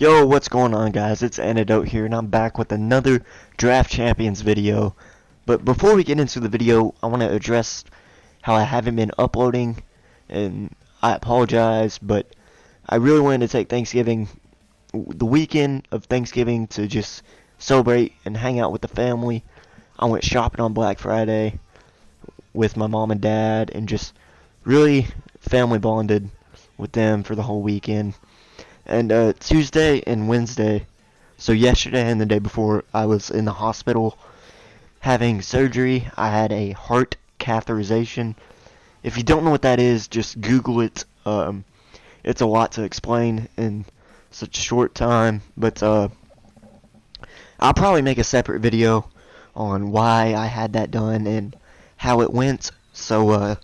Yo, what's going on, guys? It's Antidote here, and I'm back with another Draft Champions video. But before we get into the video, I want to address how I haven't been uploading, and I apologize, but I really wanted to take Thanksgiving, the weekend of Thanksgiving, to just celebrate and hang out with the family. I went shopping on Black Friday with my mom and dad, and just really family bonded with them for the whole weekend. And Tuesday and Wednesday, so yesterday and the day before, I was in the hospital having surgery. I had a heart catheterization. If you don't know what that is, just Google it. It's a lot to explain in such a short time, but I'll probably make a separate video on why I had that done and how it went. So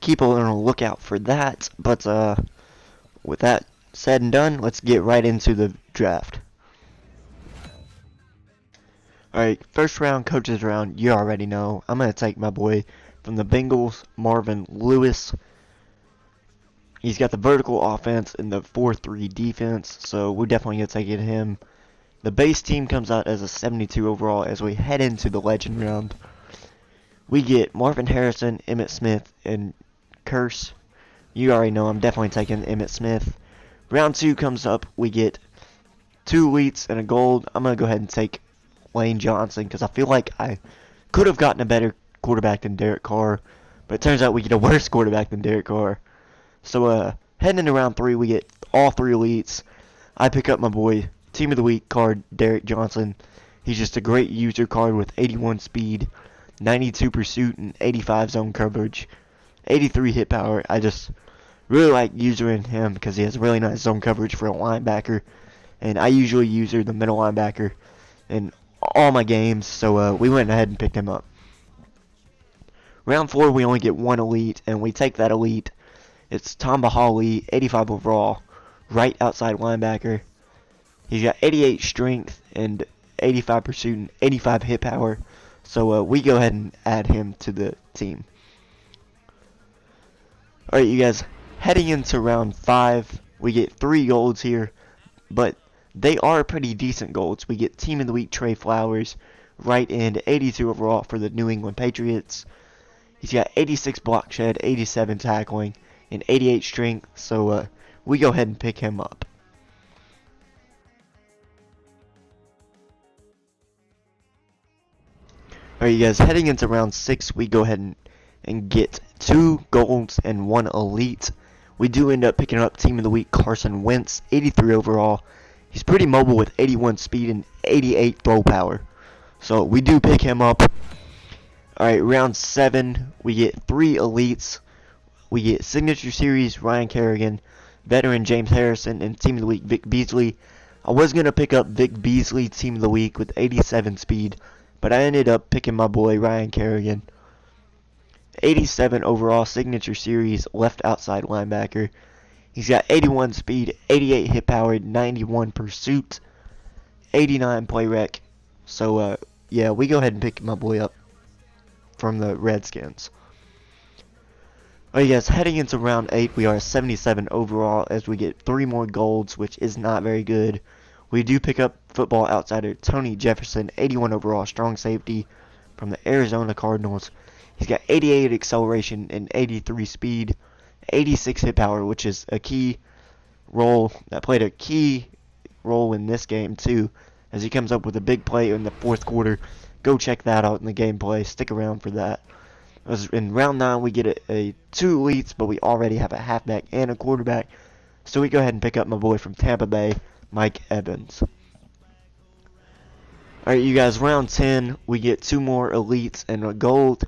keep on the lookout for that. But with that said and done, let's get right into the draft. Alright, first round, coaches round, you already know. I'm going to take my boy from the Bengals, Marvin Lewis. He's got the vertical offense and the 4-3 defense, so we're definitely going to take him. The base team comes out as a 72 overall as we head into the legend round. We get Marvin Harrison, Emmitt Smith, and Curse. You already know I'm definitely taking Emmitt Smith. Round 2 comes up, we get 2 elites and a gold. I'm going to go ahead and take Lane Johnson because I feel like I could have gotten a better quarterback than Derek Carr, but it turns out we get a worse quarterback than Derek Carr. So heading into round 3, we get all 3 elites. I pick up my boy, Team of the Week card, Derek Johnson. He's just a great user card with 81 speed, 92 pursuit, and 85 zone coverage, 83 hit power. I just really like using him because he has really nice zone coverage for a linebacker, and I usually use the middle linebacker in all my games, so we went ahead and picked him up. Round 4, we only get 1 elite, and we take that elite. It's Tom Bahali, 85 overall, right outside linebacker. He's got 88 strength and 85 pursuit and 85 hit power, so we go ahead and add him to the team. Alright, you guys. Heading into round 5, we get 3 golds here, but they are pretty decent golds. We get Team of the Week Trey Flowers, right end, 82 overall for the New England Patriots. He's got 86 block shed, 87 tackling, and 88 strength, so we go ahead and pick him up. Alright, you guys, heading into round 6, we go ahead and get 2 golds and 1 elite. We do end up picking up Team of the Week Carson Wentz, 83 overall. He's pretty mobile with 81 speed and 88 throw power. So we do pick him up. Alright, round 7, we get 3 elites. We get Signature Series Ryan Kerrigan, Veteran James Harrison, and Team of the Week Vic Beasley. I was going to pick up Vic Beasley, Team of the Week, with 87 speed, but I ended up picking my boy Ryan Kerrigan. 87 overall, Signature Series, left outside linebacker. He's got 81 speed, 88 hit power, 91 pursuit, 89 play rec. So, yeah, we go ahead and pick my boy up from the Redskins. Alright, guys, heading into round 8, we are 77 overall as we get 3 more golds, which is not very good. We do pick up Football Outsider Tony Jefferson, 81 overall, strong safety from the Arizona Cardinals. He's got 88 acceleration and 83 speed, 86 hit power, which is a key role that played a key role in this game too, as he comes up with a big play in the 4th quarter. Go check that out in the gameplay. Stick around for that. In round 9, we get a 2 elites, but we already have a halfback and a quarterback, so we go ahead and pick up my boy from Tampa Bay, Mike Evans. Alright, you guys, round 10, we get 2 more elites and a gold.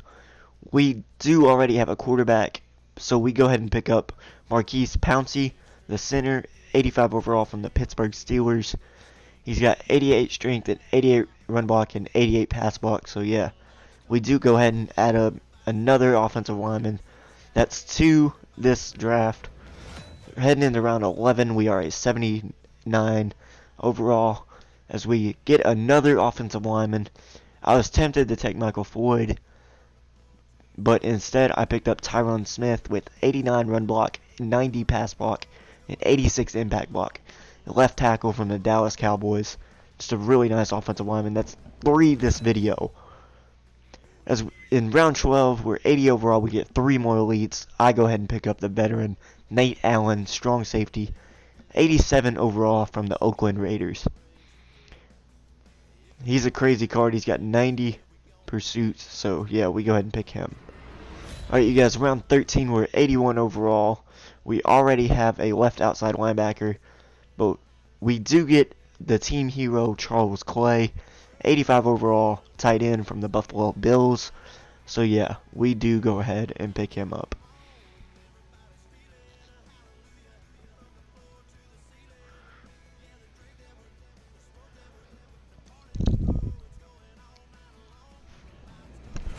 We do already have a quarterback, so we go ahead and pick up Marquise Pouncey, the center, 85 overall from the Pittsburgh Steelers. He's got 88 strength and 88 run block and 88 pass block, so yeah, we do go ahead and add another offensive lineman. That's 2 this draft. Heading into round 11, we are a 79 overall as we get another offensive lineman. I was tempted to take Michael Floyd, but instead I picked up Tyron Smith with 89 run block, 90 pass block, and 86 impact block. left tackle from the Dallas Cowboys. Just a really nice offensive lineman. That's 3 this video. As in round 12, we're 80 overall. We get 3 more elites. I go ahead and pick up the veteran Nate Allen, strong safety, 87 overall from the Oakland Raiders. He's a crazy card. He's got 90 pursuits. So yeah, we go ahead and pick him. Alright, you guys, round 13, we're 81 overall. We already have a left outside linebacker, but we do get the team hero Charles Clay, 85 overall, tight end from the Buffalo Bills. So yeah, we do go ahead and pick him up.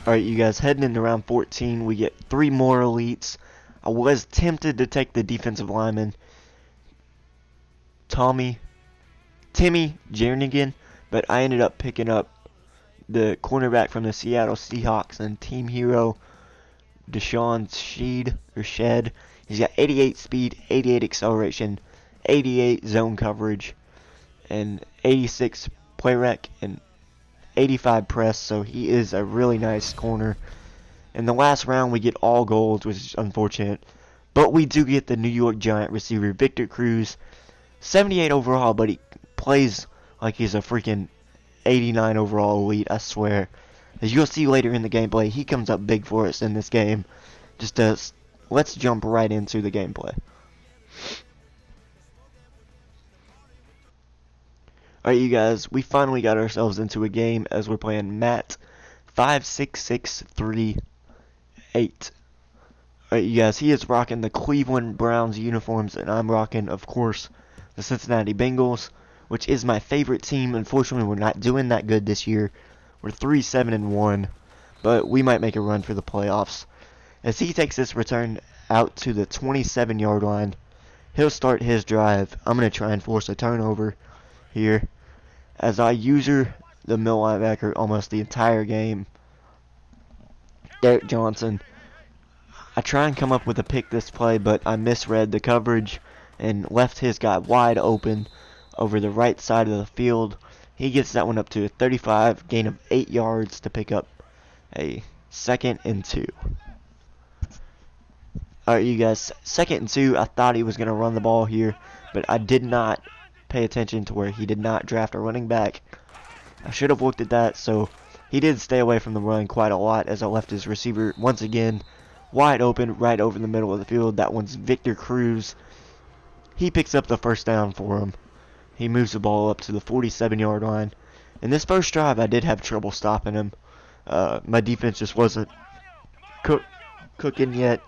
Alright, you guys, heading into round 14, we get 3 more elites. I was tempted to take the defensive lineman, Timmy Jernigan, but I ended up picking up the cornerback from the Seattle Seahawks and team hero Deshaun Shed. He's got 88 speed, 88 acceleration, 88 zone coverage, and 86 play rec, and 85 press, so he is a really nice corner. In the last round, we get all golds, which is unfortunate, but we do get the New York Giant receiver Victor Cruz, 78 overall, but he plays like he's a freaking 89 overall elite, I swear. As you'll see later in the gameplay, he comes up big for us in this game. Let's jump right into the gameplay. Alright, you guys, we finally got ourselves into a game as we're playing Matt 56638. Alright, you guys, he is rocking the Cleveland Browns uniforms, and I'm rocking, of course, the Cincinnati Bengals, which is my favorite team. Unfortunately, we're not doing that good this year. We're 3-7-1, but we might make a run for the playoffs. As he takes this return out to the 27-yard line, he'll start his drive. I'm going to try and force a turnover here, as I user the middle linebacker almost the entire game, Derek Johnson. I try and come up with a pick this play, but I misread the coverage and left his guy wide open over the right side of the field. He gets that one up to a 35, gain of 8 yards to pick up a 2nd and 2. Alright, you guys, 2nd and 2. I thought he was going to run the ball here, but I did not pay attention to where he did not draft a running back. I should have looked at that, so he did stay away from the run quite a lot as I left his receiver once again wide open right over the middle of the field. That one's Victor Cruz. He picks up the first down for him. He moves the ball up to the 47-yard line. In this first drive, I did have trouble stopping him. My defense just wasn't cooking yet.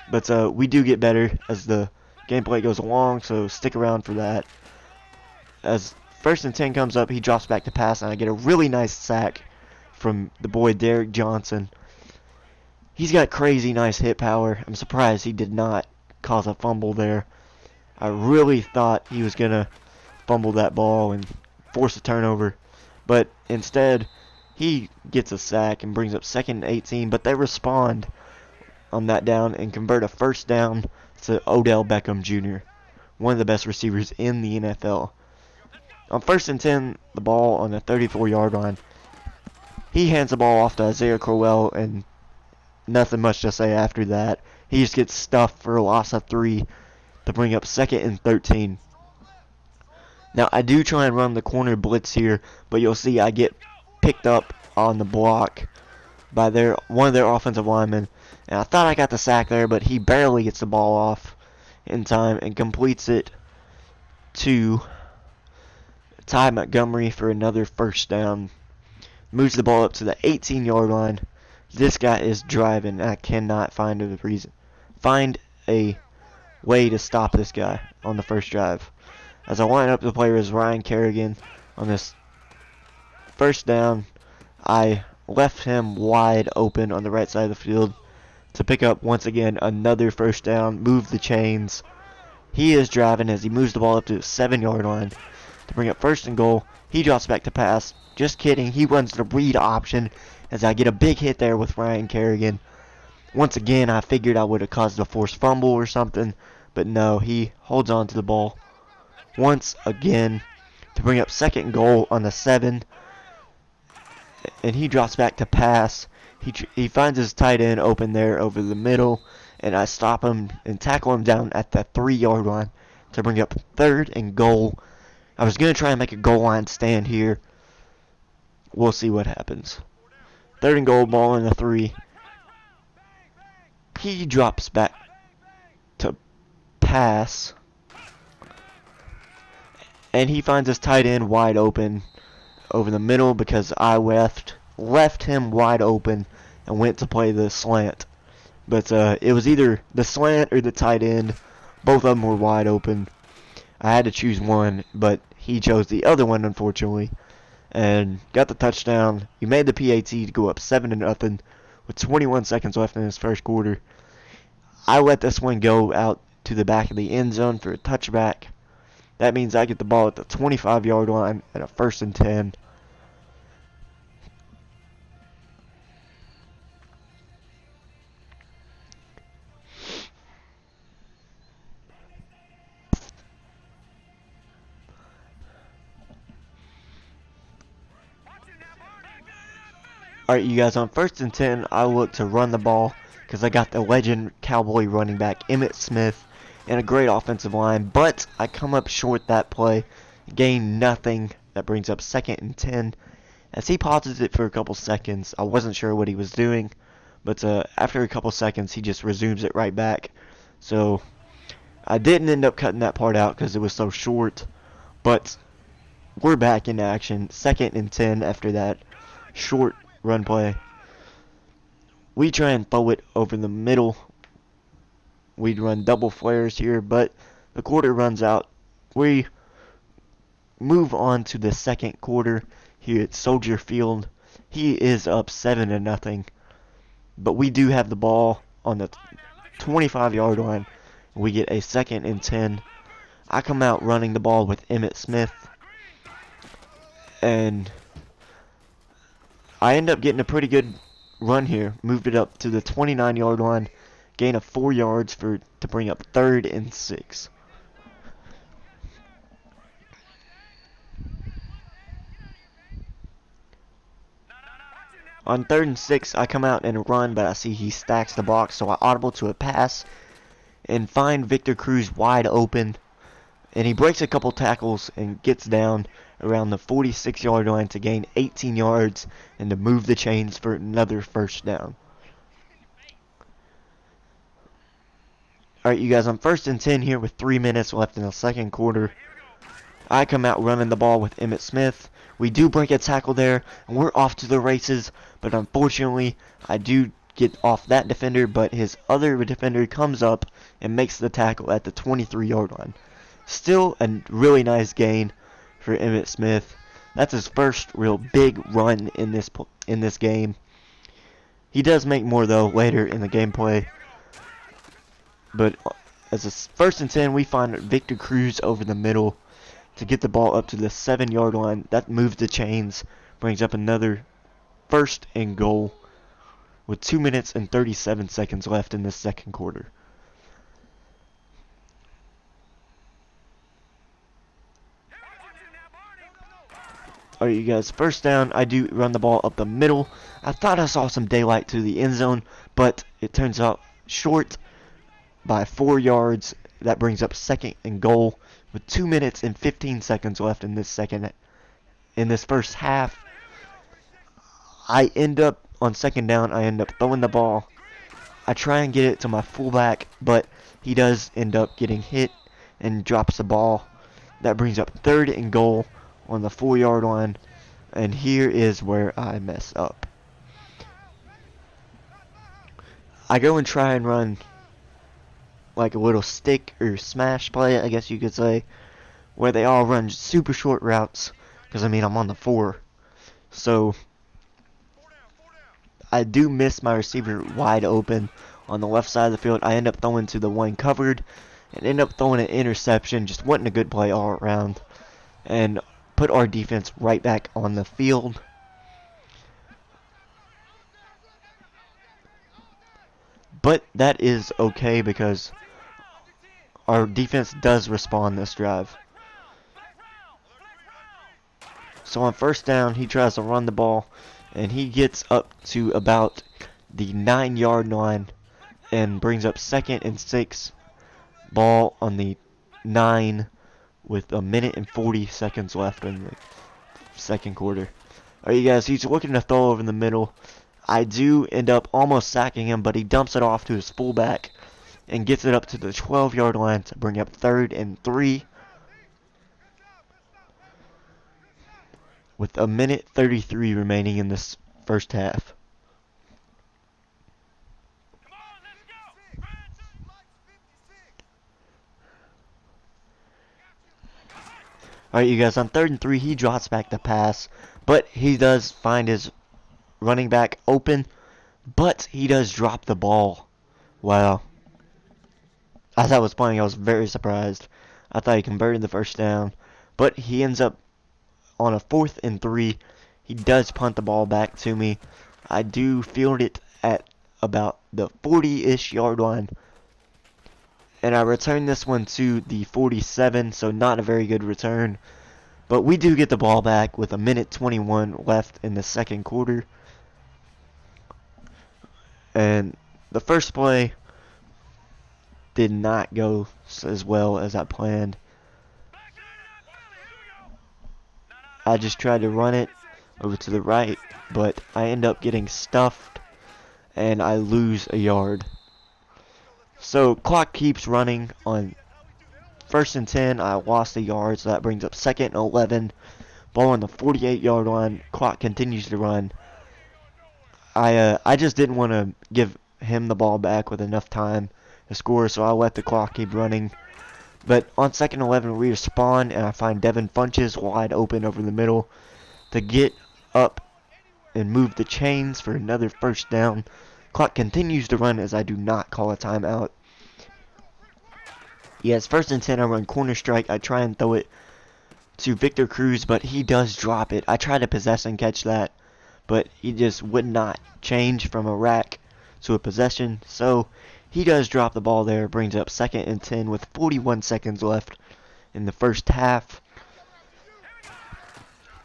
But we do get better as the gameplay goes along, so stick around for that. As 1st and 10 comes up, he drops back to pass, and I get a really nice sack from the boy Derek Johnson. He's got crazy nice hit power. I'm surprised he did not cause a fumble there. I really thought he was going to fumble that ball and force a turnover, but instead he gets a sack and brings up 2nd and 18, but they respond on that down and convert a first down to Odell Beckham Jr., one of the best receivers in the NFL. On 1st and 10, the ball on the 34-yard line, he hands the ball off to Isaiah Crowell, and nothing much to say after that. He just gets stuffed for a loss of 3 to bring up 2nd and 13. Now, I do try and run the corner blitz here, but you'll see I get picked up on the block by one of their offensive linemen. And I thought I got the sack there, but he barely gets the ball off in time and completes it to Ty Montgomery for another first down. Moves the ball up to the 18-yard line. This guy is driving. I cannot find a way to stop this guy on the first drive. As I line up the player as Ryan Kerrigan on this first down, I left him wide open on the right side of the field to pick up once again another first down, move the chains. He is driving as he moves the ball up to the 7-yard line to bring up 1st and goal. He drops back to pass. Just kidding. He runs the read option as I get a big hit there with Ryan Kerrigan. Once again, I figured I would have caused a forced fumble or something, but no, he holds on to the ball once again to bring up second and goal on the 7. And he drops back to pass. He finds his tight end open there over the middle, and I stop him and tackle him down at the 3-yard line to bring up third and goal. I was going to try and make a goal line stand here. We'll see what happens. Third and goal, ball in the 3. He drops back to pass, and he finds his tight end wide open over the middle because I left him wide open and went to play the slant. But it was either the slant or the tight end. Both of them were wide open. I had to choose one, but he chose the other one, unfortunately, and got the touchdown. He made the PAT to go up 7-0 with 21 seconds left in his first quarter. I let this one go out to the back of the end zone for a touchback. That means I get the ball at the 25-yard line at a 1st and 10. Alright, you guys, on 1st and 10, I look to run the ball because I got the legend Cowboy running back Emmitt Smith and a great offensive line, but I come up short that play, gain nothing. That brings up 2nd and 10. As he pauses it for a couple seconds, I wasn't sure what he was doing, but after a couple seconds, he just resumes it right back. So I didn't end up cutting that part out because it was so short, but we're back in action. 2nd and 10 after that short run play. We try and throw it over the middle. We'd run double flares here, but the quarter runs out. We move on to the second quarter here at Soldier Field. He is up 7-0, but we do have the ball on the 25-yard line. We get a 2nd and 10. I come out running the ball with Emmitt Smith, and I end up getting a pretty good run here. Moved it up to the 29-yard line. Gain of 4 yards to bring up 3rd and 6. On 3rd and 6, I come out and run, but I see he stacks the box, so I audible to a pass and find Victor Cruz wide open. And he breaks a couple tackles and gets down around the 46-yard line to gain 18 yards and to move the chains for another 1st down. Alright, you guys, on 1st and 10 here with 3 minutes left in the second quarter. I come out running the ball with Emmitt Smith. We do break a tackle there, and we're off to the races, but unfortunately, I do get off that defender, but his other defender comes up and makes the tackle at the 23-yard line. Still a really nice gain for Emmitt Smith. That's his first real big run in this game. He does make more, though, later in the gameplay. But as a 1st and 10, we find Victor Cruz over the middle to get the ball up to the 7-yard line. That moves the chains, brings up another 1st and goal with 2 minutes and 37 seconds left in this second quarter. Alright, you guys, 1st down. I do run the ball up the middle. I thought I saw some daylight to the end zone, but it turns out short by 4 yards. That brings up 2nd and goal with 2 minutes and 15 seconds left in this first half. I end up on 2nd down. I end up throwing the ball. I try and get it to my fullback, but he does end up getting hit and drops the ball. That brings up 3rd and goal on the 4-yard line, and here is where I mess up. I go and try and run like a little stick or smash play, I guess you could say, where they all run super short routes, because I mean I'm on the 4. So I do miss my receiver wide open on the left side of the field. I end up throwing to the one covered and end up throwing an interception. Just wasn't a good play all around, and put our defense right back on the field. But that is okay because our defense does respond this drive. So on first down, he tries to run the ball, and he gets up to about the 9-yard line and brings up 2nd and 6. Ball on the 9 with a minute and 40 seconds left in the second quarter. Alright, you guys, he's looking to throw over in the middle. I do end up almost sacking him, but he dumps it off to his fullback and gets it up to the 12-yard line to bring up 3rd and 3 with a minute 33 remaining in this first half. Alright, you guys, on 3rd and 3, he drops back the pass, but he does find his running back open, but he does drop the ball. Wow. As I was playing, I was very surprised. I thought he converted the first down, but he ends up on a 4th and 3. He does punt the ball back to me. I do field it at about the 40-ish yard line, and I return this one to the 47, so not a very good return. But we do get the ball back with a minute 21 left in the second quarter. And the first play did not go as well as I planned. I just tried to run it over to the right, but I end up getting stuffed and I lose a yard. So clock keeps running. On 1st and 10, I lost a yard, so that brings up 2nd and 11. Ball on the 48-yard line. Clock continues to run. I just didn't want to give him the ball back with enough time to score, so I let the clock keep running. But on 2nd and 11, we respawn, and I find Devin Funches wide open over the middle to get up and move the chains for another first down. Clock continues to run as I do not call a timeout. Yes, 1st and 10, I run corner strike. I try and throw it to Victor Cruz, but he does drop it. I try to possess and catch that, but he just would not change from a rack to a possession. So he does drop the ball there. Brings up 2nd and 10 with 41 seconds left in the first half.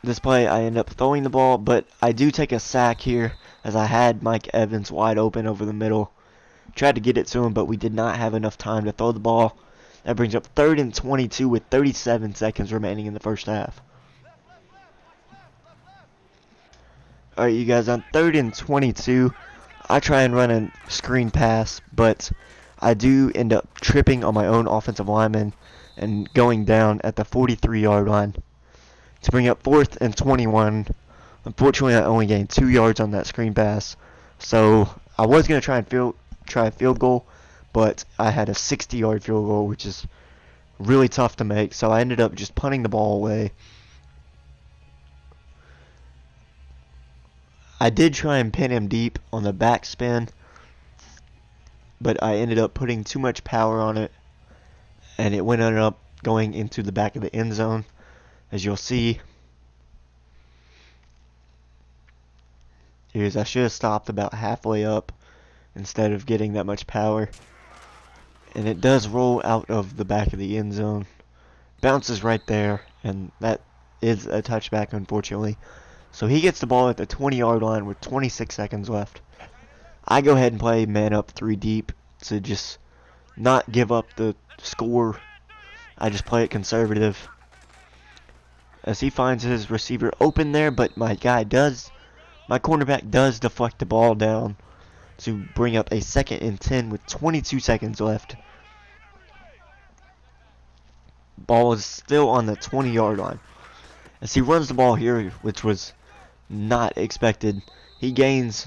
This play, I end up throwing the ball, but I do take a sack here as I had Mike Evans wide open over the middle. Tried to get it to him, but we did not have enough time to throw the ball. That brings up 3rd and 22 with 37 seconds remaining in the first half. Alright, you guys, on 3rd and 22, I try and run a screen pass, but I do end up tripping on my own offensive lineman and going down at the 43-yard line to bring up 4th and 21. Unfortunately, I only gained 2 yards on that screen pass, so I was going to try a field goal, but I had a 60-yard field goal, which is really tough to make, so I ended up just punting the ball away. I did try and pin him deep on the backspin, but I ended up putting too much power on it, and it ended up going into the back of the end zone, as you'll see. Here's, I should have stopped about halfway up instead of getting that much power. And it does roll out of the back of the end zone. Bounces right there, and that is a touchback, unfortunately. So he gets the ball at the 20-yard line with 26 seconds left. I go ahead and play man up 3 deep to just not give up the score. I just play it conservative, as he finds his receiver open there, but my cornerback does deflect the ball down to bring up a 2nd and 10 with 22 seconds left. Ball is still on the 20-yard line. As he runs the ball here, which was not expected, he gains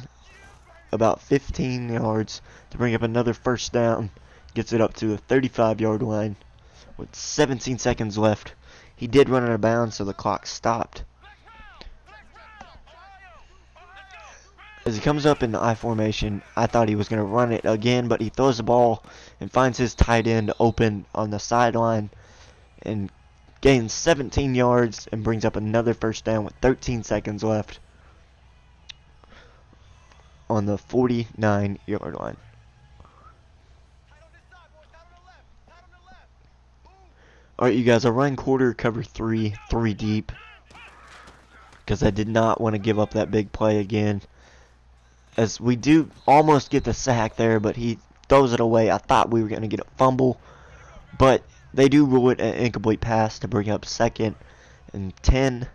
about 15 yards to bring up another first down. Gets it up to the 35-yard line with 17 seconds left. He did run out of bounds, so the clock stopped. As he comes up in the I formation, I thought he was going to run it again, but he throws the ball and finds his tight end open on the sideline and gains 17 yards and brings up another first down with 13 seconds left on the 49-yard line. Alright, you guys, I run quarter cover 3 deep. because I did not want to give up that big play again. As we do almost get the sack there, but he throws it away. I thought we were going to get a fumble, but they do rule it an incomplete pass to bring up 2nd and 10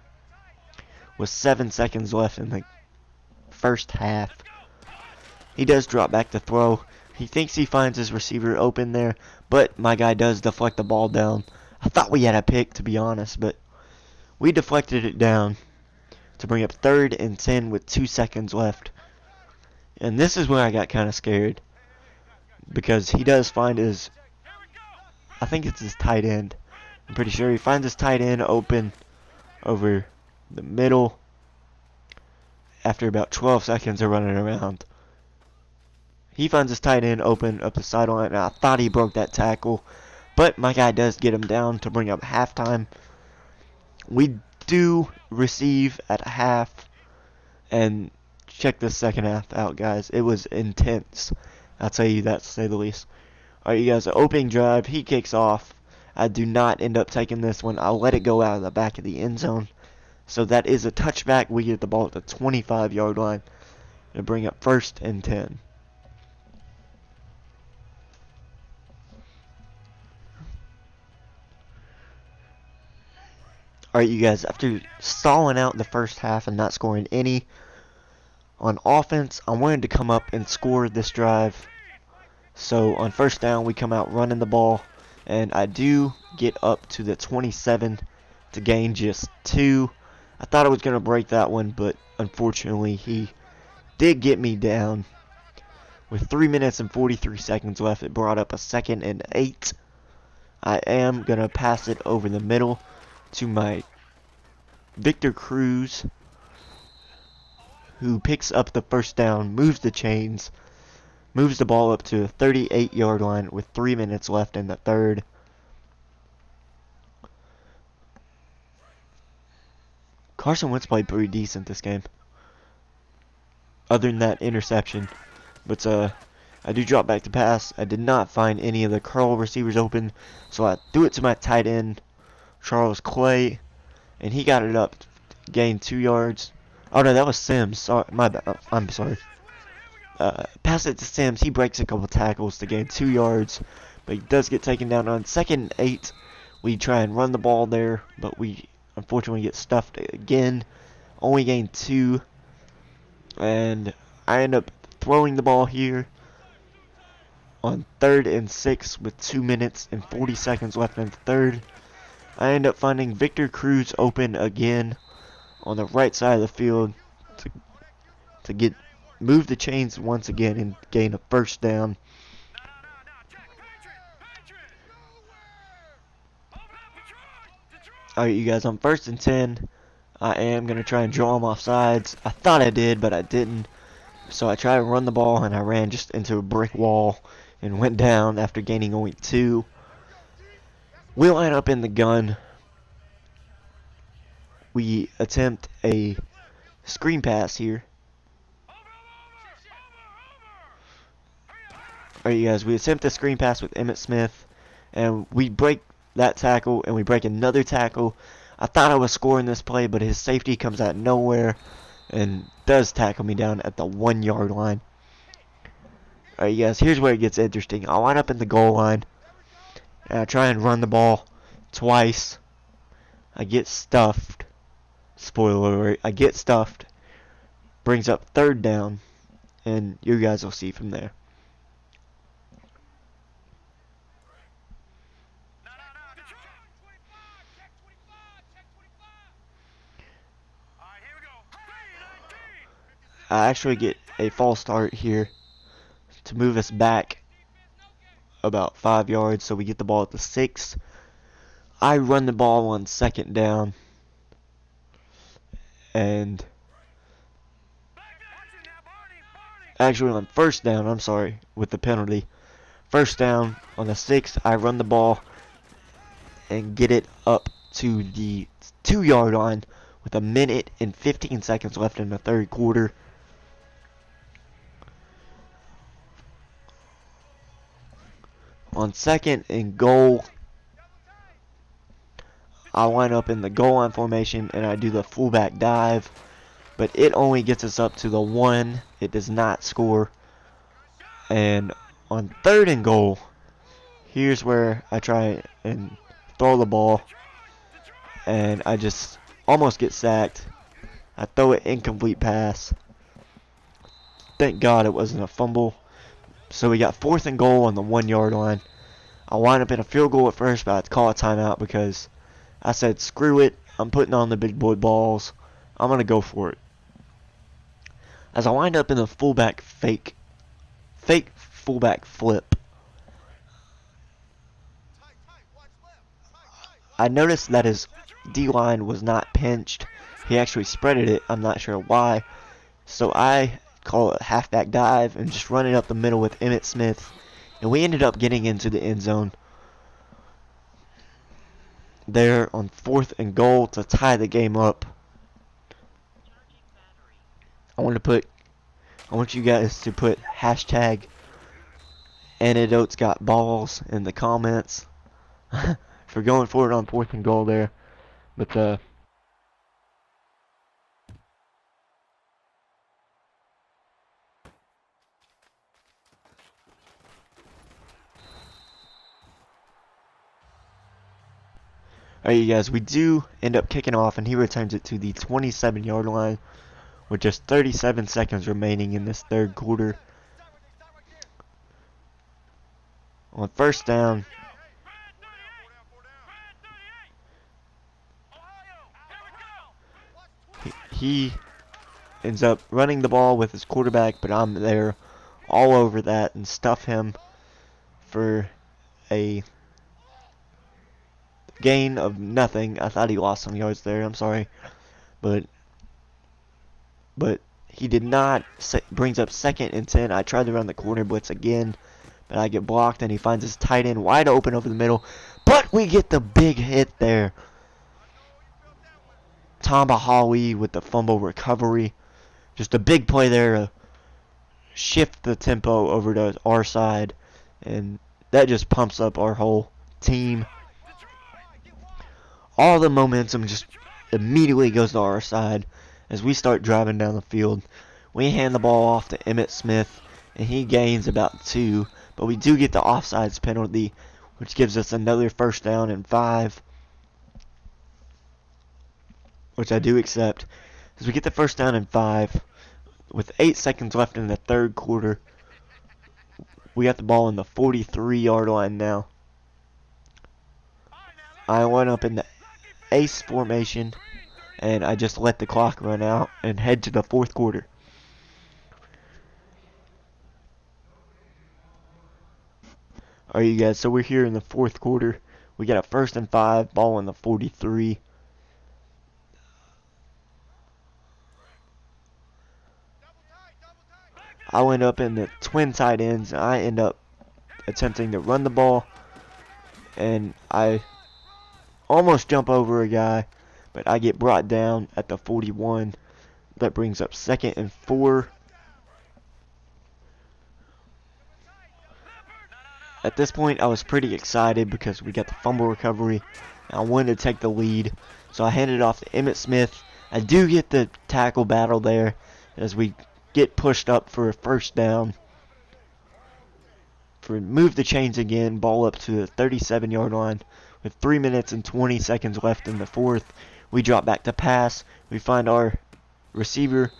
with 7 seconds left in the first half. He does drop back to throw. He thinks he finds his receiver open there, but my guy does deflect the ball down. I thought we had a pick, to be honest, but we deflected it down to bring up 3rd and 10 with 2 seconds left. And this is where I got kind of scared, because he does find his, I think it's his tight end. I'm pretty sure he finds his tight end open over the middle after about 12 seconds of running around. He finds his tight end open up the sideline, and I thought he broke that tackle, but my guy does get him down to bring up halftime. We do receive at half, and check this second half out, guys. It was intense. I'll tell you that, to say the least. Alright, you guys, the opening drive, he kicks off. I do not end up taking this one. I'll let it go out of the back of the end zone. So that is a touchback. We get the ball at the 25-yard line to bring up 1st and 10. Alright, you guys, after stalling out the first half and not scoring any on offense, I wanted to come up and score this drive. So on 1st down, we come out running the ball, and I do get up to the 27 to gain just 2. I thought I was going to break that one, but unfortunately he did get me down. With 3 minutes and 43 seconds left, it brought up a 2nd and 8. I am going to pass it over the middle to my Victor Cruz, who picks up the 1st down, moves the chains, moves the ball up to the 38-yard line with 3 minutes left in the 3rd. Carson Wentz played pretty decent this game, other than that interception. But I do drop back to pass. I did not find any of the curl receivers open, so I threw it to my tight end, Charles Clay, and he got it up, gained 2 yards. Oh no, that was Sims. Sorry, my bad. I'm sorry. Pass it to Sims. He breaks a couple tackles to gain 2 yards, but he does get taken down on 2nd and 8. We try and run the ball there, but we unfortunately get stuffed again. Only gain 2, and I end up throwing the ball here on 3rd and 6 with 2 minutes and 40 seconds left in the 3rd. I end up finding Victor Cruz open again on the right side of the field to move the chains once again and gain a 1st down. Alright, you guys, on 1st and 10, I am going to try and draw him off sides. I thought I did, but I didn't. So I tried to run the ball, and I ran just into a brick wall and went down after gaining only 2. We line up in the gun. We attempt a screen pass here. Alright, you guys, we attempt a screen pass with Emmitt Smith, and we break that tackle, and we break another tackle. I thought I was scoring this play, but his safety comes out of nowhere and does tackle me down at the 1-yard line. Alright, you guys, here's where it gets interesting. I line up in the goal line, and I try and run the ball twice. I get stuffed. Spoiler alert, I get stuffed. Brings up 3rd down, and you guys will see from there. I actually get a false start here to move us back about 5 yards, so we get the ball at the 6. I run the ball on 2nd down, and actually on 1st down, I'm sorry, with the penalty. 1st down on the 6th, I run the ball and get it up to the 2-yard line with 1 minute and 15 seconds left in the 3rd quarter. On 2nd and goal, I wind up in the goal line formation and I do the fullback dive, but it only gets us up to the 1. It does not score. And on 3rd and goal, here's where I try and throw the ball, and I just almost get sacked. I throw an incomplete pass. Thank God it wasn't a fumble. So we got 4th and goal on the 1-yard line. I wind up in a field goal at first, but I had to call a timeout because I said, screw it, I'm putting on the big boy balls. I'm going to go for it. As I wind up in a fullback fake fullback flip, I noticed that his D-line was not pinched. He actually spreaded it. I'm not sure why. So I call it a halfback dive and just run it up the middle with Emmitt Smith. And we ended up getting into the end zone there on 4th and goal to tie the game up. I want you guys to put hashtag Antidotes Got Balls in the comments for going for it on 4th and goal there. But alright, you guys, we do end up kicking off, and he returns it to the 27-yard line with just 37 seconds remaining in this 3rd quarter. On 1st down, he ends up running the ball with his quarterback, but I'm there all over that and stuff him for a gain of nothing. I thought he lost some yards there. I'm sorry, but he did not. Brings up 2nd and 10. I tried to run the corner blitz again, but I get blocked, and he finds his tight end wide open over the middle. But we get the big hit there. Tamba Hawley with the fumble recovery. Just a big play there to shift the tempo over to our side, and that just pumps up our whole team. All the momentum just immediately goes to our side as we start driving down the field. We hand the ball off to Emmitt Smith, and he gains about 2, but we do get the offsides penalty, which gives us another 1st down and 5, which I do accept. As we get the 1st down and 5, with 8 seconds left in the 3rd quarter, we got the ball in the 43-yard line now. I went up in the ace formation, and I just let the clock run out and head to the 4th quarter. Alright, you guys, so we're here in the 4th quarter. We got a 1st and 5, ball in the 43. I went up in the twin tight ends. I end up attempting to run the ball, and I almost jump over a guy, but I get brought down at the 41. That brings up 2nd and 4. At this point, I was pretty excited because we got the fumble recovery, and I wanted to take the lead, so I handed it off to Emmitt Smith. I do get the tackle battle there as we get pushed up for a 1st down. Move the chains again, ball up to the 37-yard line. With 3 minutes and 20 seconds left in the 4th, we drop back to pass. We find our receiver,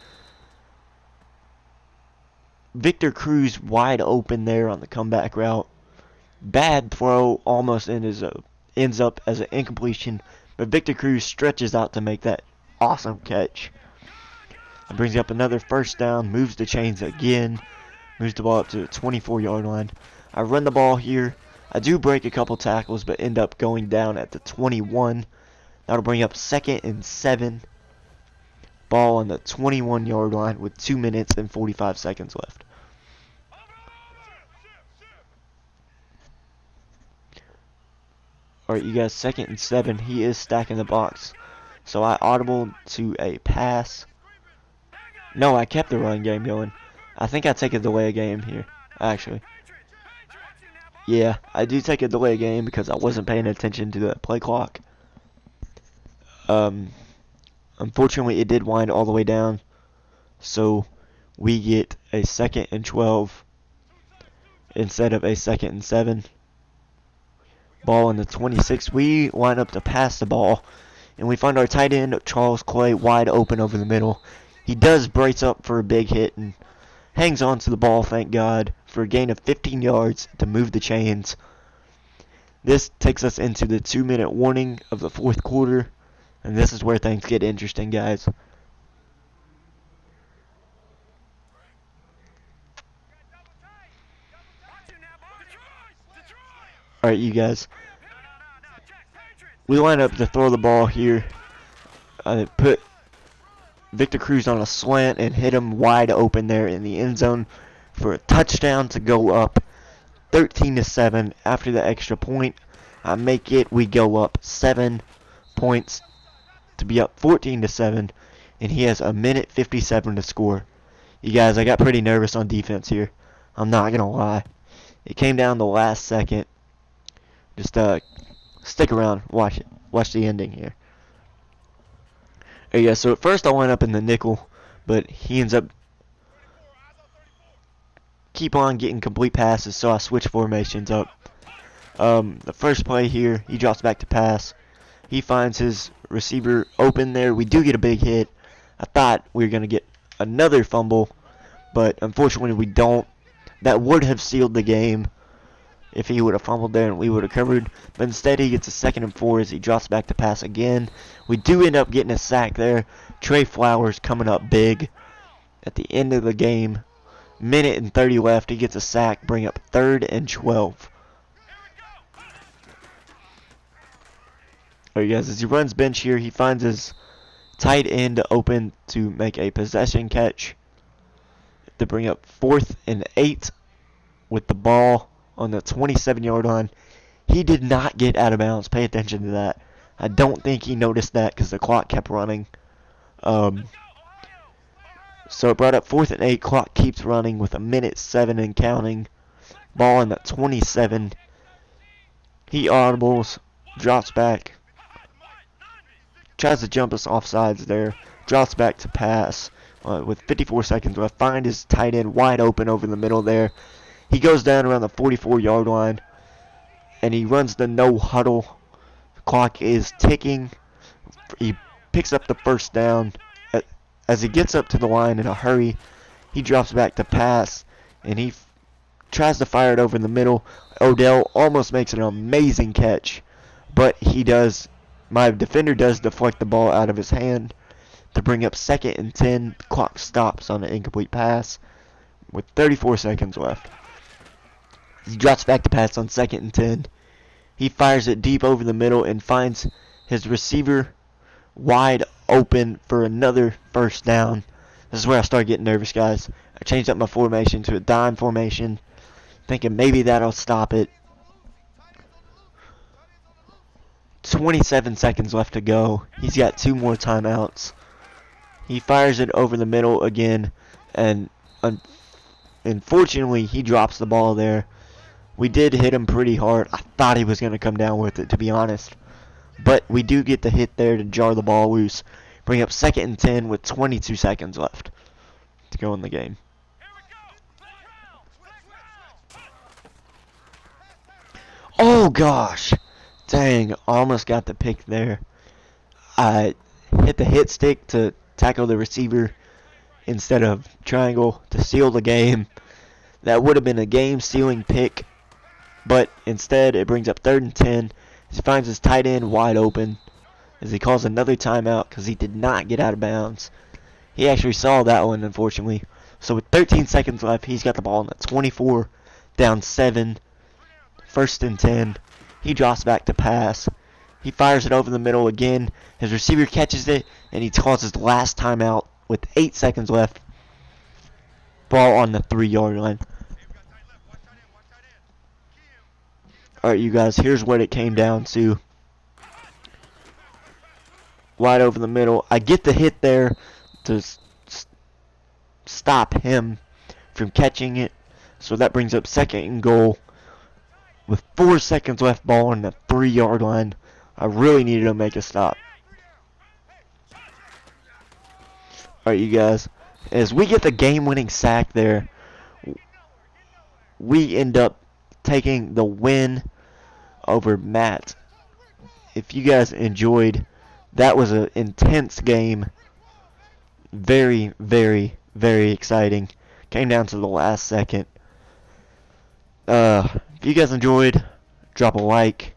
Victor Cruz, wide open there on the comeback route. Bad throw, almost ends up as an incompletion, but Victor Cruz stretches out to make that awesome catch. It brings up another 1st down, moves the chains again, moves the ball up to the 24-yard line. I run the ball here. I do break a couple tackles, but end up going down at the 21. That'll bring up 2nd and 7. Ball on the 21-yard line with 2 minutes and 45 seconds left. Alright, you guys, 2nd and 7. He is stacking the box. So I audible to a pass. No, I kept the run game going. I think I take a delay game here, actually. Yeah, I do take a delay game because I wasn't paying attention to the play clock. Unfortunately, it did wind all the way down, so we get a 2nd and 12 instead of a 2nd and 7. Ball in the 26. We line up to pass the ball, and we find our tight end, Charles Clay, wide open over the middle. He does brace up for a big hit and hangs on to the ball, thank God, for a gain of 15 yards to move the chains. This takes us into the 2-minute warning of the 4th quarter, and this is where things get interesting, guys. Alright, you guys. We line up to throw the ball here. Put Victor Cruz on a slant and hit him wide open there in the end zone for a touchdown to go up 13-7 after the extra point. We go up 7 points to be up 14-7, and he has a minute 57 to score. You guys, I got pretty nervous on defense here. I'm not gonna lie. It came down the last second. Just stick around, watch it. Watch the ending here. Yeah, so at first I went up in the nickel, but he ends up keep on getting complete passes, so I switch formations up. The first play here, he drops back to pass. He finds his receiver open there. We do get a big hit. I thought we were going to get another fumble, but unfortunately we don't. That would have sealed the game if he would have fumbled there and we would have covered. But instead he gets a 2nd and 4 as he drops back to pass again. We do end up getting a sack there. Trey Flowers coming up big at the end of the game. Minute and 30 left. He gets a sack, bring up 3rd and 12. Alright guys, as he runs bench here, he finds his tight end open to make a possession catch to bring up 4th and 8 with the ball on the 27-yard line. He did not get out of bounds. Pay attention to that. I don't think he noticed that because the clock kept running. So it brought up 4th and 8. Clock keeps running with a minute 7 and counting. Ball in the 27. He audibles, drops back, tries to jump us off sides there, drops back to pass with 54 seconds left. Find his tight end wide open over the middle there. He goes down around the 44-yard line, and he runs the no huddle. The clock is ticking. He picks up the first down. As he gets up to the line in a hurry, he drops back to pass, and he tries to fire it over in the middle. Odell almost makes an amazing catch, but he does. My defender does deflect the ball out of his hand to bring up 2nd and 10. The clock stops on an incomplete pass with 34 seconds left. He drops back to pass on 2nd and 10. He fires it deep over the middle and finds his receiver wide open for another first down. This is where I start getting nervous, guys. I changed up my formation to a dime formation, thinking maybe that'll stop it. 27 seconds left to go. He's got 2 more timeouts. He fires it over the middle again, and unfortunately he drops the ball there. We did hit him pretty hard. I thought he was going to come down with it, to be honest. But we do get the hit there to jar the ball loose. Bring up 2nd and 10 with 22 seconds left to go in the game. Oh gosh. Dang, almost got the pick there. I hit the hit stick to tackle the receiver instead of triangle to seal the game. That would have been a game-sealing pick, but instead it brings up 3rd and 10. He finds his tight end wide open as he calls another timeout because he did not get out of bounds. He actually saw that one, unfortunately. So with 13 seconds left, he's got the ball in the 24, down 7, 1st and 10. He drops back to pass. He fires it over the middle again. His receiver catches it, and he calls his last timeout with 8 seconds left. Ball on the 3-yard line. Alright, you guys, here's what it came down to. Wide over the middle. I get the hit there to stop him from catching it. So that brings up 2nd and goal. With 4 seconds left, ball on the 3-yard line. I really needed to make a stop. Alright, you guys. As we get the game-winning sack there, we end up taking the win over Matt. If you guys enjoyed, that was an intense game. Very, very, very exciting. Came down to the last second. If you guys enjoyed, drop a like.